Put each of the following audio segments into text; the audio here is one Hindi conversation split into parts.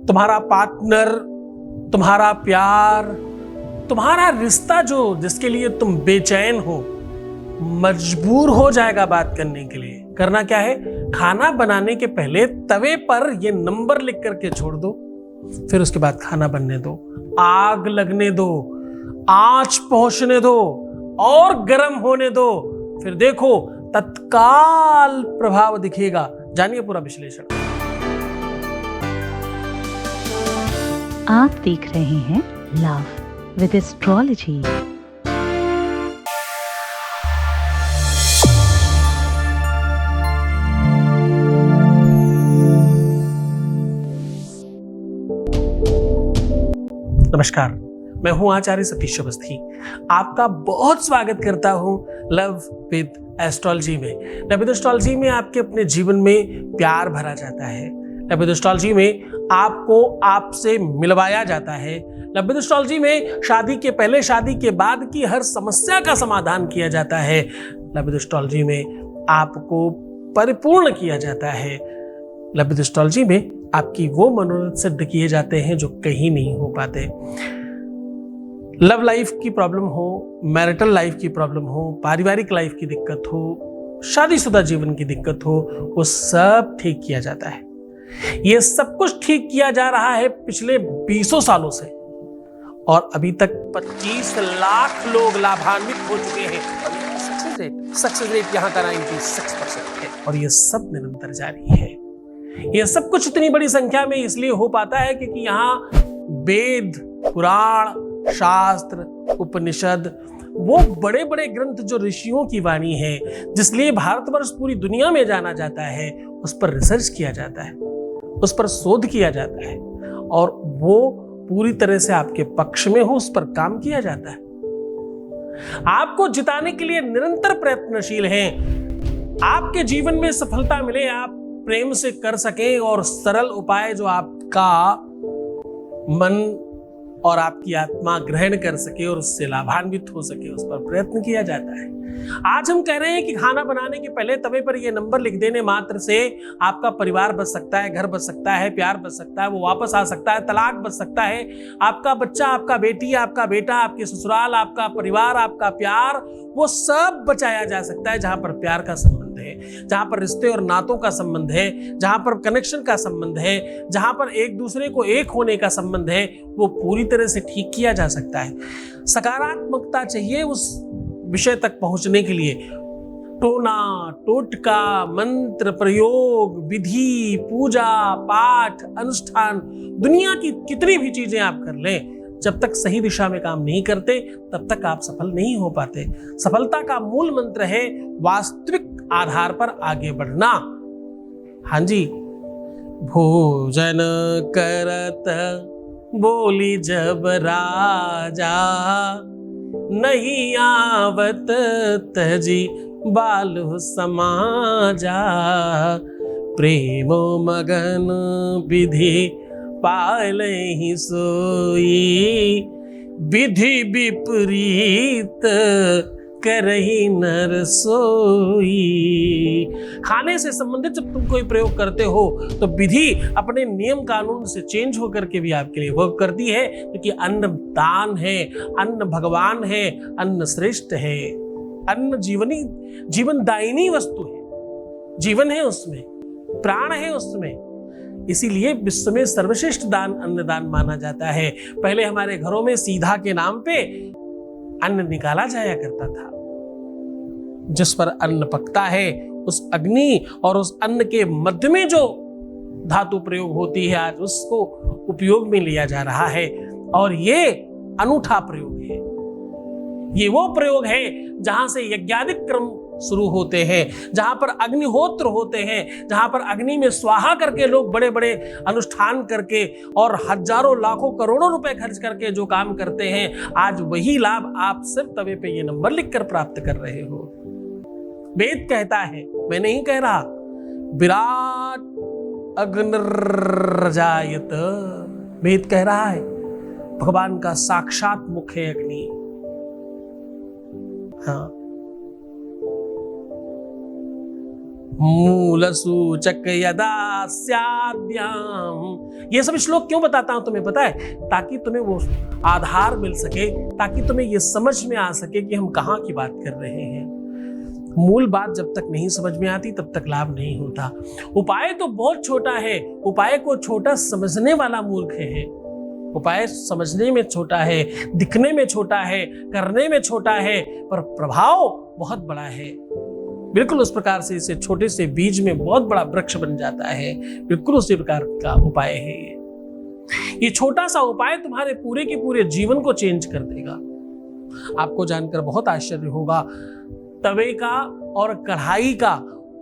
तुम्हारा पार्टनर, तुम्हारा प्यार, तुम्हारा रिश्ता जो जिसके लिए तुम बेचैन हो, मजबूर हो जाएगा बात करने के लिए। करना क्या है, खाना बनाने के पहले तवे पर ये नंबर लिख करके छोड़ दो, फिर उसके बाद खाना बनने दो, आग लगने दो, आंच पहुंचने दो और गर्म होने दो, फिर देखो तत्काल प्रभाव दिखेगा। जानिए पूरा विश्लेषण। आप देख रहे हैं लव विद एस्ट्रोलॉजी। नमस्कार, मैं हूं आचार्य सतीश अवस्थी। आपका बहुत स्वागत करता हूं लव विद एस्ट्रोलॉजी में। लव विद एस्ट्रोलॉजी में आपके अपने जीवन में प्यार भरा जाता है। लव विद एस्ट्रोलॉजी में आपको आपसे मिलवाया जाता है। लव विद एस्ट्रोलॉजी में शादी के पहले, शादी के बाद की हर समस्या का समाधान किया जाता है। लव विद एस्ट्रोलॉजी में आपको परिपूर्ण किया जाता है। लव विद एस्ट्रोलॉजी में आपकी वो मनोरथ सिद्ध किए जाते हैं जो कहीं नहीं हो पाते। लव लाइफ की प्रॉब्लम हो, मैरिटल लाइफ की प्रॉब्लम हो, पारिवारिक लाइफ की दिक्कत हो, शादीशुदा जीवन की दिक्कत हो, वो सब ठीक किया जाता है। ये सब कुछ ठीक किया जा रहा है पिछले 20 सालों से और अभी तक 25 लाख लोग लाभान्वित हो चुके हैं। सक्सेस रेट यहाँ का 96% है और ये सब निरंतर जारी है। यह सब कुछ इतनी बड़ी संख्या में इसलिए हो पाता है क्योंकि यहाँ वेद, पुराण, शास्त्र, उपनिषद, वो बड़े बड़े ग्रंथ जो ऋषियों की वाणी है, जिसलिए भारतवर्ष पूरी दुनिया में जाना जाता है, उस पर रिसर्च किया जाता है, उस पर शोध किया जाता है और वो पूरी तरह से आपके पक्ष में हो, उस पर काम किया जाता है। आपको जिताने के लिए निरंतर प्रयत्नशील हैं। आपके जीवन में सफलता मिले, आप प्रेम से कर सके और सरल उपाय जो आपका मन और आपकी आत्मा ग्रहण कर सके और उससे लाभान्वित हो सके, उस पर प्रयत्न किया जाता है। आज हम कह रहे हैं कि खाना बनाने के पहले तवे पर यह नंबर लिख देने मात्र से आपका परिवार बच सकता है, घर बच सकता है, प्यार बच सकता है, वो वापस आ सकता है, तलाक बच सकता है, आपका बच्चा, आपका बेटी, आपका बेटा, आपके ससुराल, आपका परिवार, आपका प्यार, वो सब बचाया जा सकता है। जहां पर प्यार का संबंध है, जहां पर रिश्ते और नातों का संबंध है, जहां पर कनेक्शन का संबंध है, जहां पर एक दूसरे को एक होने का संबंध है, वो पूरी तरह से ठीक किया जा सकता है। सकारात्मकता चाहिए उस विषय तक पहुंचने के लिए। टोना, टोटका, मंत्र, प्रयोग, विधि, पूजा, पाठ, अनुष्ठान, दुनिया की कितनी भी चीजें आप कर लें, जब तक सही दिशा में काम नहीं करते तब तक आप सफल नहीं हो पाते। सफलता का मूल मंत्र है वास्तविक आधार पर आगे बढ़ना। हाँ जी, भोजन करत बोली जब राजा, नहीं आवत तजी बालु समाजा, प्रेमो मगन विधि पालहि सोई, विधि विपरीत करही नर सोई। खाने से संबंधित जब तुम कोई प्रयोग करते हो तो विधि अपने नियम कानून से चेंज होकर के भी आपके लिए वर्क करती है, क्योंकि अन्न दान है, अन्न भगवान है, अन्न श्रेष्ठ है, अन्न जीवन दायिनी वस्तु है, जीवन है उसमें, प्राण है उसमें। इसीलिए विश्व में सर्वश्रेष्ठ दान अन्नदान माना जाता है। पहले हमारे घरों में सीधा के नाम पे अन्न निकाला जाया करता था। जिस पर अन्न पकता है उस अग्नि और उस अन्न के मध्य में जो धातु प्रयोग होती है, आज उसको उपयोग में लिया जा रहा है और ये अनूठा प्रयोग है। ये वो प्रयोग है जहां से यज्ञादिक क्रम शुरू होते हैं, जहां पर अग्निहोत्र होते हैं, जहां पर अग्नि में स्वाहा करके लोग बड़े बड़े अनुष्ठान करके और हजारों लाखों करोड़ों रुपए खर्च करके जो काम करते हैं, आज वही लाभ आप सिर्फ तवे पे ये नंबर लिखकर प्राप्त कर रहे हो। वेद कहता है, मैं नहीं कह रहा, विराट अग्निर्जायत, वेद कह रहा है, भगवान का साक्षात मुख है अग्नि। हाँ, मूलसूचक यदा स्याद्याम। ये सब श्लोक क्यों बताता हूं तुम्हें पता है? ताकि तुम्हें वो आधार मिल सके, ताकि तुम्हें ये समझ में आ सके कि हम कहाँ की बात कर रहे हैं। मूल बात जब तक नहीं समझ में आती तब तक लाभ नहीं होता। उपाय तो बहुत छोटा है, उपाय को छोटा समझने वाला मूर्ख है। उपाय समझने में छोटा है, दिखने में छोटा है, करने में छोटा है, पर प्रभाव बहुत बड़ा है। बिल्कुल उस प्रकार से इसे छोटे से बीज में बहुत बड़ा वृक्ष बन जाता है। बिल्कुल उसी प्रकार का उपाय है ये छोटा सा उपाय तुम्हारे पूरे के पूरे जीवन को चेंज कर देगा। आपको जानकर बहुत आश्चर्य होगा, तवे का और कढ़ाई का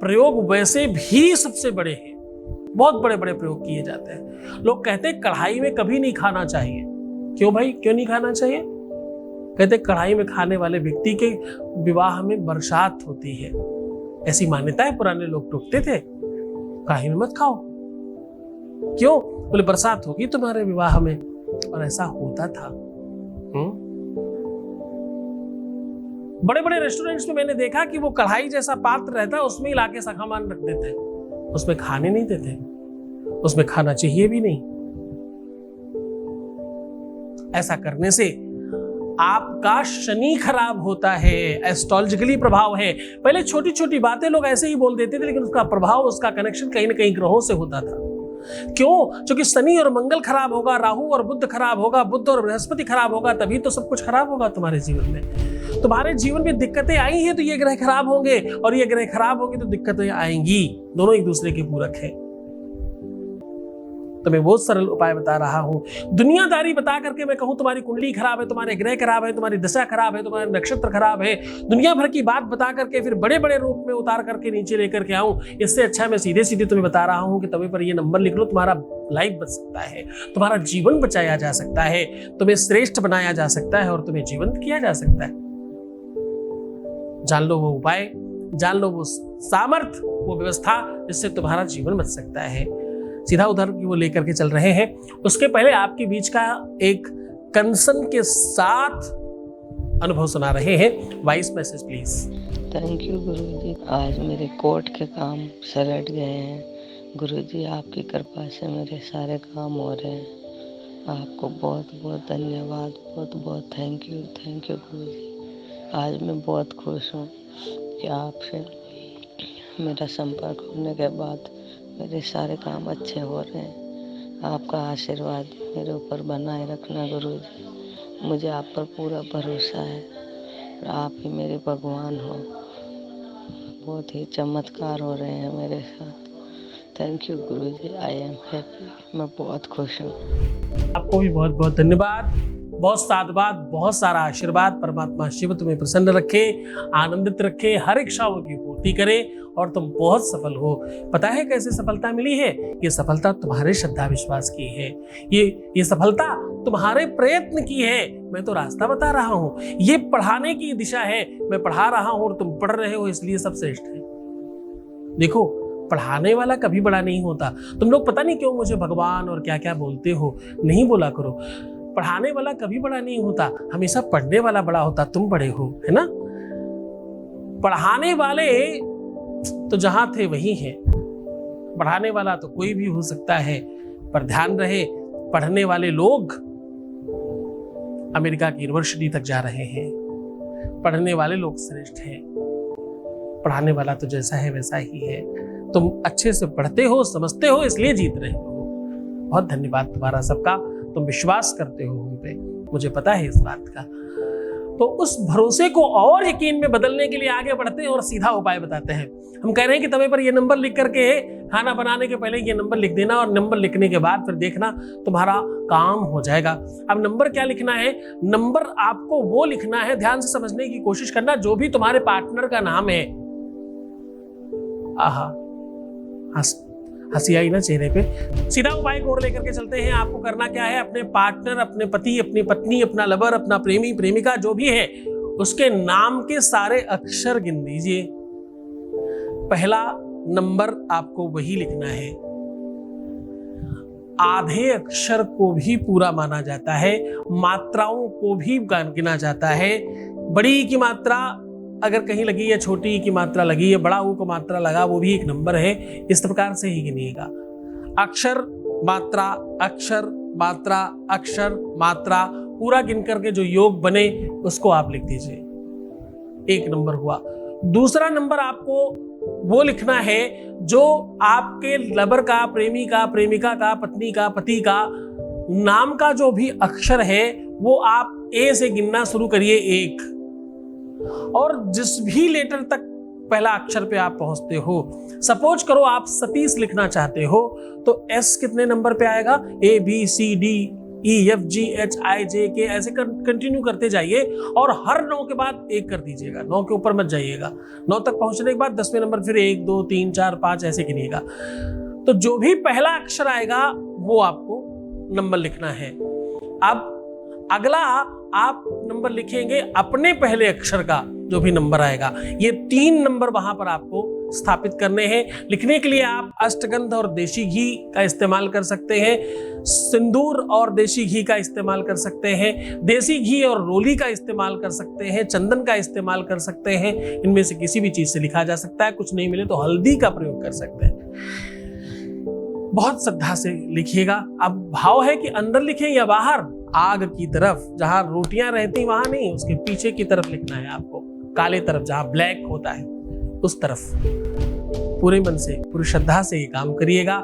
प्रयोग वैसे भी सबसे बड़े हैं, बहुत बड़े बड़े प्रयोग किए जाते हैं। लोग कहते हैं कढ़ाई में कभी नहीं खाना चाहिए। क्यों भाई, क्यों नहीं खाना चाहिए? कहते कढ़ाई में खाने वाले व्यक्ति के विवाह में बरसात होती है, ऐसी मान्यता है। पुराने लोग टोकते थे कढ़ाई में मत खाओ। क्यों? बोले बरसात होगी तुम्हारे विवाह में, और ऐसा होता था। बड़े बड़े रेस्टोरेंट्स में मैंने देखा कि वो कढ़ाई जैसा पात्र रहता है, उसमें इलाके सामान रख देते हैं, उसमें खाने नहीं देते, उसमें खाना चाहिए भी नहीं। ऐसा करने से आपका शनि खराब होता है, एस्ट्रोलॉजिकली प्रभाव है। पहले छोटी छोटी बातें लोग ऐसे ही बोल देते थे, लेकिन उसका प्रभाव, उसका कनेक्शन कहीं ना कहीं ग्रहों से होता था। क्यों? क्योंकि शनि और मंगल खराब होगा, राहु और बुध खराब होगा, बुध और बृहस्पति खराब होगा, तभी तो सब कुछ खराब होगा तुम्हारे जीवन में। तुम्हारे जीवन में दिक्कतें आई हैं तो ये ग्रह खराब होंगे, और ये ग्रह खराब होंगे तो दिक्कतें आएंगी। दोनों एक दूसरे के पूरक है। तो मैं बहुत सरल उपाय बता रहा हूं। दुनियादारी बता करके मैं कहूं तुम्हारी कुंडली खराब है, तुम्हारे ग्रह खराब है, तुम्हारी दशा खराब है, तुम्हारे नक्षत्र खराब है, दुनिया भर की बात बता करके फिर बड़े बड़े रूप में उतार करके नीचे लेकर के आऊं, इससे अच्छा मैं सीधे सीधे तुम्हें बता रहा हूं कि तवे पर ये नंबर लिख लो, तुम्हारा लाइफ बच सकता है, तुम्हारा जीवन बचाया जा सकता है, तुम्हें श्रेष्ठ बनाया जा सकता है, और तुम्हें जीवंत किया जा सकता है। जान लो वो उपाय, जान लो वो सामर्थ्य, वो व्यवस्था जिससे तुम्हारा जीवन बच सकता है। सीधा उधर वो लेकर के चल रहे हैं। उसके पहले आपके बीच का एक कंसर्न के साथ अनुभव सुना रहे हैं। Voice message please. Thank you गुरुजी, आज मेरे कोर्ट के काम सलट गए हैं। गुरुजी आपकी कृपा से मेरे सारे काम हो रहे हैं। आपको बहुत बहुत धन्यवाद, बहुत बहुत थैंक यू गुरुजी। आज मैं बहुत खुश हूँ कि आपसे मेरा संपर्क होने के बाद मेरे सारे काम अच्छे हो रहे हैं। आपका आशीर्वाद मेरे ऊपर बनाए रखना गुरुजी। मुझे आप पर पूरा भरोसा है, आप ही मेरे भगवान हो। बहुत ही चमत्कार हो रहे हैं मेरे साथ। Thank you Guruji, I am happy. मैं बहुत खुश हूँ। आपको भी बहुत बहुत धन्यवाद, बहुत साधुवाद, बहुत सारा आशीर्वाद। परमात्मा शिव तुम्हें प्रसन्न रखे, आनंदित रखे, हर इच्छाओं की पूर्ति करे, और तुम बहुत सफल हो। पता है कैसे सफलता मिली है? ये सफलता तुम्हारे श्रद्धा विश्वास की है, ये सफलता तुम्हारे प्रयत्न की है। मैं तो रास्ता बता रहा हूँ, ये पढ़ाने की दिशा है। मैं पढ़ा रहा हूँ और तुम पढ़ रहे हो, इसलिए सब श्रेष्ठ है। देखो, पढ़ाने वाला कभी बड़ा नहीं होता। तुम लोग पता नहीं क्यों मुझे भगवान और क्या क्या बोलते हो, नहीं बोला करो। पढ़ाने वाला कभी बड़ा नहीं होता, हमेशा पढ़ने वाला बड़ा होता। तुम बड़े हो, है ना? पढ़ाने वाले तो जहां थे वही हैं। पढ़ाने वाला तो कोई भी हो सकता है, पर ध्यान रहे, पढ़ने वाले लोग अमेरिका की यूनिवर्सिटी तक जा रहे हैं। पढ़ने वाले लोग श्रेष्ठ हैं। पढ़ाने वाला तो जैसा है वैसा ही है। तुम अच्छे से पढ़ते हो, समझते हो, इसलिए जीत रहे हो। बहुत धन्यवाद तुम्हारा सबका। तुम विश्वास करते हो हम पे, मुझे पता है इस बात का। तो उस भरोसे को और यकीन में बदलने के लिए आगे बढ़ते हैं और सीधा उपाय बताते हैं। हम कह रहे हैं कि तवे पर ये नंबर लिख करके खाना बनाने के पहले ये नंबर लिख देना, और नंबर लिखने के बाद फिर देखना तुम्हारा काम हो जाएगा। अब नंबर क्या लिखना है? नंबर आपको वो लिखना है, ध्यान से समझने की कोशिश करना, जो भी तुम्हारे पार्टनर का नाम है। आहा, हंसी आई ना चेहरे पे। सीधा उपाय को और लेकर के चलते हैं। आपको करना क्या है? अपने पार्टनर, अपने पति, अपनी पत्नी, अपना लवर, अपना प्रेमी प्रेमिका जो भी है, उसके नाम के सारे अक्षर गिन दीजिए। पहला नंबर आपको वही लिखना है। आधे अक्षर को भी पूरा माना जाता है, मात्राओं को भी गिना जाता है। बड़ी की मात्रा अगर कहीं लगी है, छोटी की मात्रा लगी है, बड़ा ऊ को मात्रा लगा, वो भी एक नंबर है। इस प्रकार से ही गिनिएगा। अक्षर मात्रा अक्षर मात्रा अक्षर मात्रा पूरा गिन करके जो योग बने उसको आप लिख दीजिए। एक नंबर हुआ। दूसरा नंबर आपको वो लिखना है जो आपके लवर का, प्रेमी का, प्रेमिका का, पत्नी का, पति का नाम का जो भी अक्षर है वो आप ए से गिनना शुरू करिए 1, और जिस भी लेटर तक पहला अक्षर पे आप पहुंचते हो, सपोज करो आप सतीश लिखना चाहते हो तो एस कितने नंबर पे आएगा? A B C D E F G H I J K ऐसे कंटिन्यू करते जाइए और हर 9 के बाद 1 कर दीजिएगा। 9 के ऊपर मत जाइएगा। 9 तक पहुंचने के बाद 10वें नंबर फिर 1 2 3 4 5 ऐसे गिनिएगा। तो जो भी पहला अक्षर आएगा वो आपको नंबर लिखना है। अब अगला आप नंबर लिखेंगे अपने पहले अक्षर का जो भी नंबर आएगा। ये 3 नंबर वहां पर आपको स्थापित करने हैं। लिखने के लिए आप अष्टगंध और देशी घी का इस्तेमाल कर सकते हैं, सिंदूर और देशी घी का इस्तेमाल कर सकते हैं, देसी घी और रोली का इस्तेमाल कर सकते हैं, चंदन का इस्तेमाल कर सकते हैं। इनमें से किसी भी चीज से लिखा जा सकता है। कुछ नहीं मिले तो हल्दी का प्रयोग कर सकते हैं। बहुत श्रद्धा से लिखिएगा। अब भाव है कि अंदर लिखें या बाहर? आग की तरफ, जहां रोटियां रहती वहां नहीं, उसके पीछे की तरफ लिखना है आपको, काले तरफ जहां ब्लैक होता है उस तरफ। पूरे मन से, पूरी श्रद्धा से ये काम करिएगा।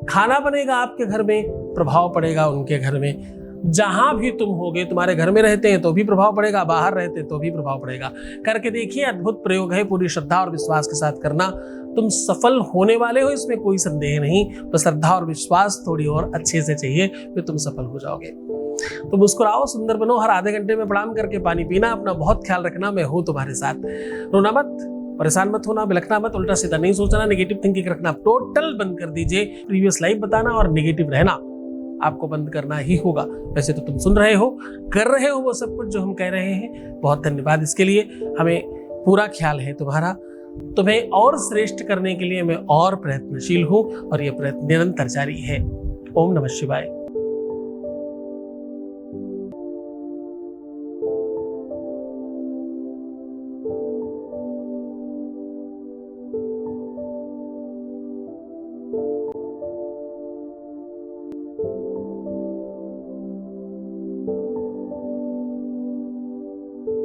खाना बनेगा आपके घर में, प्रभाव पड़ेगा उनके घर में। जहां भी तुम होगे, तुम्हारे घर में रहते हैं तो भी प्रभाव पड़ेगा, बाहर रहते तो भी प्रभाव पड़ेगा। करके देखिए, अद्भुत प्रयोग है। पूरी श्रद्धा और विश्वास के साथ करना। तुम सफल होने वाले हो, इसमें कोई संदेह नहीं। तो श्रद्धा और विश्वास थोड़ी और अच्छे से चाहिए, फिर तुम सफल हो जाओगे। तो मुस्कुराओ, सुंदर बनो। हर आधे घंटे में प्रणाम करके पानी पीना। अपना बहुत ख्याल रखना। मैं हूं तुम्हारे साथ। रोना मत, परेशान मत होना, बिलखना मत, उल्टा सीधा नहीं सोचना, नेगेटिव थिंकिंग रखना टोटल बंद कर दीजिए। प्रीवियस लाइफ बताना और नेगेटिव रहना आपको बंद करना ही होगा। वैसे तो तुम सुन रहे हो, कर रहे हो वो सब कुछ जो हम कह रहे हैं। बहुत धन्यवाद इसके लिए। हमें पूरा ख्याल है तुम्हारा। तुम्हें और श्रेष्ठ करने के लिए मैं और प्रयत्नशील हूं और यह प्रयत्न निरंतर जारी है। ओम नमः शिवाय।